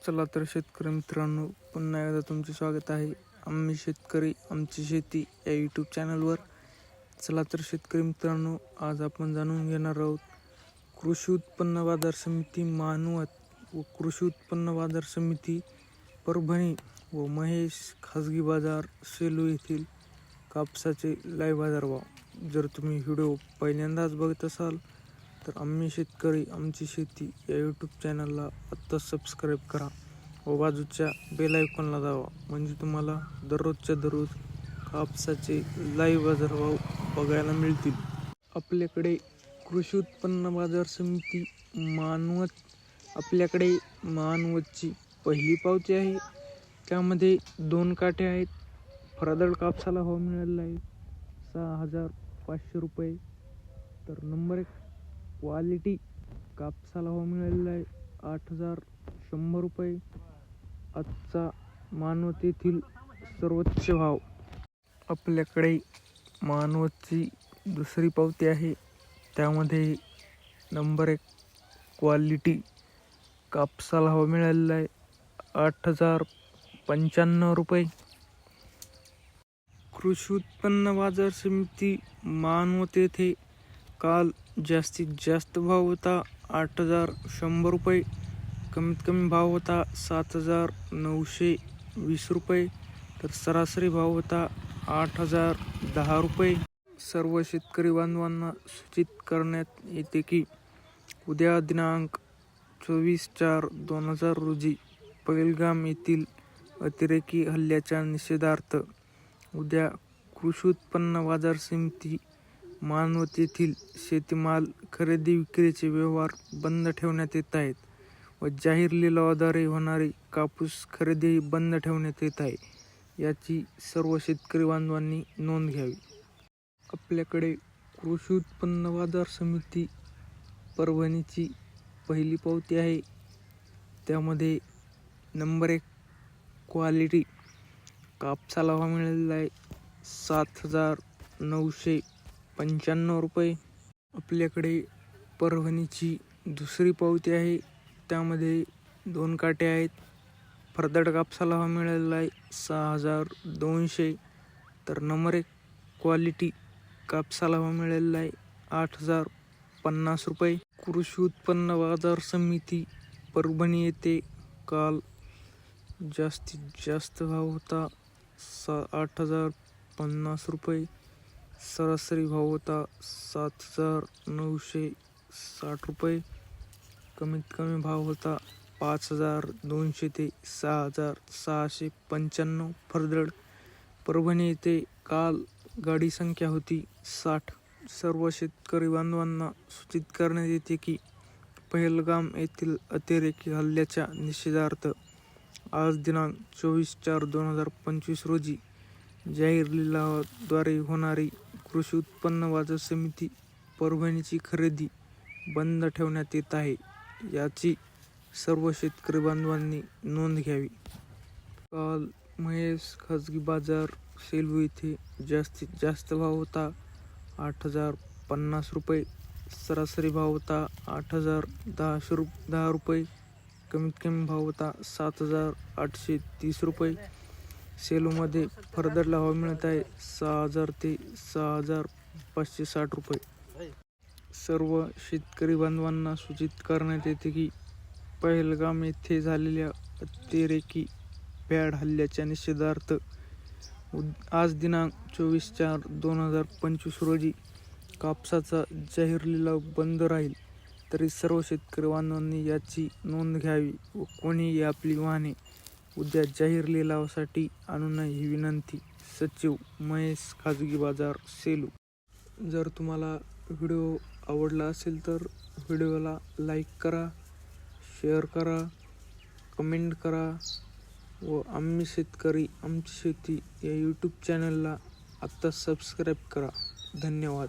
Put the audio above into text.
चला तर शेतकरी मित्रांनो, पुन्हा एकदा तुमचे स्वागत आहे आम्ही शेतकरी आमची शेती या यूट्यूब चॅनलवर. चला तर शेतकरी मित्रांनो, आज आपण जाणून घेणार आहोत कृषी उत्पन्न बाजार समिती मानवत व कृषी उत्पन्न बाजार समिती परभणी व महेश खाजगी बाजार सेलू येथील कापसाचे लाईव्ह बाजारभाव. जर तुम्ही व्हिडिओ पहिल्यांदाच बघत असाल तर आम्ही शेतकरी आमची शेती या यूट्यूब चॅनलला आत्ता सबस्क्राईब करा व बाजूच्या बेल आयकॉनला दाबा, म्हणजे तुम्हाला दररोजच्या दररोज कापसाचे लाईव्ह बाजारभाव बघायला मिळतील. आपल्याकडे कृषी उत्पन्न बाजार समिती मानवतची पहिली पावती आहे. त्यामध्ये 2 काटे आहेत. फरादळ कापसाला भाव मिळालेला आहे 6,500 रुपये. तर नंबर 1 क्वालिटी कापसाला भाव मिळालेला आहे 8,100 रुपये. आजचा मानवत येथील सर्वोच्च भाव. आपल्याकडे मानवतची दुसरी पावती आहे. त्यामध्ये नंबर 1 क्वालिटी कापसाला भाव मिळालेला आहे 8,095 रुपये. कृषी उत्पन्न बाजार समिती मानवत येथे काल जास्तीत जास्त भाव होता 8,100 रुपये. कमीत कमी भाव होता 7,920 रुपये. तर सरासरी भाव होता 8,010 रुपये. सर्व शेतकरी बांधवांना सूचित करण्यात येते की उद्या दिनांक 24/4/2000 रोजी पहलगाम येथील अतिरेकी हल्ल्याच्या निषेधार्थ उद्या कृषी उत्पन्न बाजार समिती मानवत येथील शेतीमाल खरेदी विक्रीचे व्यवहार बंद ठेवण्यात येत आहेत व जाहीर लिलावाद्वारे होणारी कापूस खरेदीही बंद ठेवण्यात येत आहे. याची सर्व शेतकरी बांधवांनी नोंद घ्यावी. आपल्याकडे कृषी उत्पन्न बाजार समिती परभणीची पहिली पावती आहे. त्यामध्ये नंबर 1 क्वालिटी कापसाला भाव मिळालेला आहे 7,995 रुपये. आपल्याकडे परभणीची दुसरी पावती आहे. त्यामध्ये 2 काटे आहेत. फरदड कापसाला भाव मिळालेला आहे 6,200. तर नंबर 1 क्वालिटी कापसाला भाव मिळालेला आहे 8,050 रुपये. कृषी उत्पन्न बाजार समिती परभणी येथे काल जास्तीत जास्त भाव होता 8,050 रुपये. सरासरी भाव होता 7,960 रुपये. कमीत कमी भाव होता 5,200 ते 6,695. फरदड परभणी येथे काल गाडी संख्या होती 60. सर्व शेतकरी बांधवांना सूचित करण्यात येते की पहलगाम येथील अतिरेकी हल्ल्याच्या निषेधार्थ आज दिनांक 24/4/2025 रोजी जाहीर लिलावाद्वारे होणारी कृषी उत्पन्न बाजार समिती परभणीची खरेदी बंद ठेवण्यात येत आहे. याची सर्व शेतकरी बांधवांनी नोंद घ्यावी. काल महेश खाजगी बाजार सेलू येथे जास्तीत जास्त भाव होता 8,050 रुपये. सरासरी भाव होता 8,010 रुपये. कमीत कमी भाव होता 7,830 रुपये. सेलूमध्ये फरदडला भाव मिळत आहे 6,000 ते 6,560 रुपये. सर्व शेतकरी बांधवांना सूचित करण्यात येते की पहलगाम येथे झालेल्या अतिरेकी भ्याड हल्ल्याच्या निषेधार्थ आज दिनांक 24/4/2025 रोजी कापसाचा जाहीर लिलाव बंद राहील. तरी सर्व शेतकरी बांधवांनी याची नोंद घ्यावी व कोणीही आपली वाहने उद्या जाहीर लिलावासाठी आणू नये ही विनंती. सचिव, महेश खाजगी बाजार सेलू. जर तुम्हाला व्हिडिओ आवडला असेल तर व्हिडिओला लाईक करा, शेअर करा, कमेंट करा व आम्ही शेतकरी आमची शेती या यूट्यूब चॅनलला आत्ता सबस्क्राईब करा. धन्यवाद.